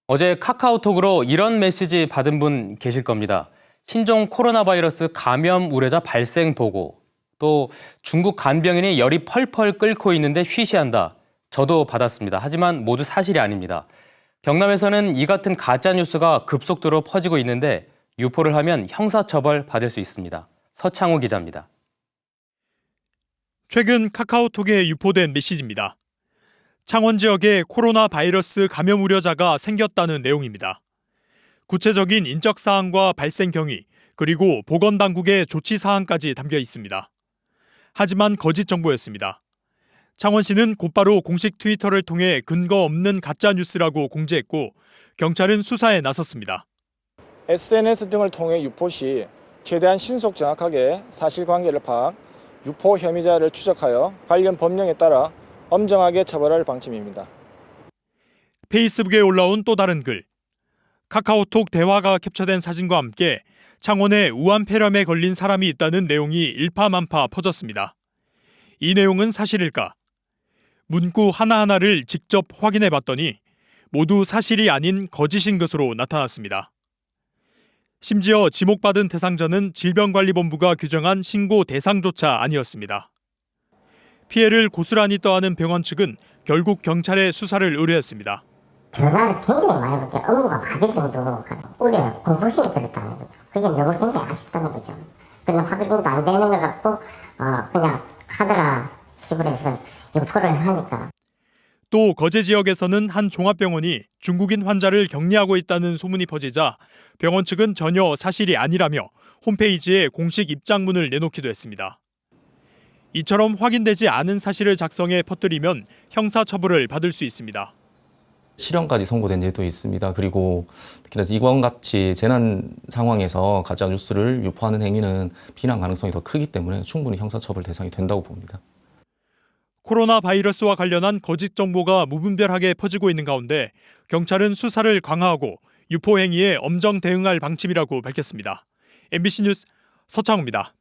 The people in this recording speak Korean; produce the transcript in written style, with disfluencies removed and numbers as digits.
어제 카카오톡으로 이런 메시지 받은 분 계실 겁니다. 신종 코로나 바이러스 감염 우려자 발생 보고, 또 중국 간병인이 열이 펄펄 끓고 있는데 쉬쉬한다. 저도 받았습니다. 하지만 모두 사실이 아닙니다. 경남에서는 이 같은 가짜 뉴스가 급속도로 퍼지고 있는데 유포를 하면 형사처벌 받을 수 있습니다. 서창호 기자입니다. 최근 카카오톡에 유포된 메시지입니다. 창원 지역에 코로나 바이러스 감염 우려자가 생겼다는 내용입니다. 구체적인 인적 사항과 발생 경위, 그리고 보건당국의 조치 사항까지 담겨 있습니다. 하지만 거짓 정보였습니다. 창원시는 곧바로 공식 트위터를 통해 근거 없는 가짜 뉴스라고 공지했고 경찰은 수사에 나섰습니다. SNS 등을 통해 유포 시 최대한 신속 정확하게 사실관계를 파악, 유포 혐의자를 추적하여 관련 법령에 따라 엄정하게 처벌할 방침입니다. 페이스북에 올라온 또 다른 글. 카카오톡 대화가 캡처된 사진과 함께 창원에 우한폐렴에 걸린 사람이 있다는 내용이 일파만파 퍼졌습니다. 이 내용은 사실일까? 문구 하나하나를 직접 확인해 봤더니 모두 사실이 아닌 거짓인 것으로 나타났습니다. 심지어 지목받은 대상자는 질병관리본부가 규정한 신고 대상조차 아니었습니다. 피해를 고스란히 떠안은 병원 측은 결국 경찰에 수사를 의뢰했습니다. 전화를 굉장히 많이 받게 업무가 마비 정도로 우려 공포심이 들었다는 거죠. 그게 너무 굉장히 아쉽다는 거죠. 그냥 확인도 안 되는 것 같고 그냥 카드라 지불해서 유포를 하니까. 또 거제 지역에서는 한 종합병원이 중국인 환자를 격리하고 있다는 소문이 퍼지자 병원 측은 전혀 사실이 아니라며 홈페이지에 공식 입장문을 내놓기도 했습니다. 이처럼 확인되지 않은 사실을 작성해 퍼뜨리면 형사처벌을 받을 수 있습니다. 실형까지 선고된 예도 있습니다. 그리고 특히나 이번같이 재난 상황에서 가짜 뉴스를 유포하는 행위는 비난 가능성이 더 크기 때문에 충분히 형사처벌 대상이 된다고 봅니다. 코로나 바이러스와 관련한 거짓 정보가 무분별하게 퍼지고 있는 가운데 경찰은 수사를 강화하고 유포 행위에 엄정 대응할 방침이라고 밝혔습니다. MBC 뉴스 서창호입니다.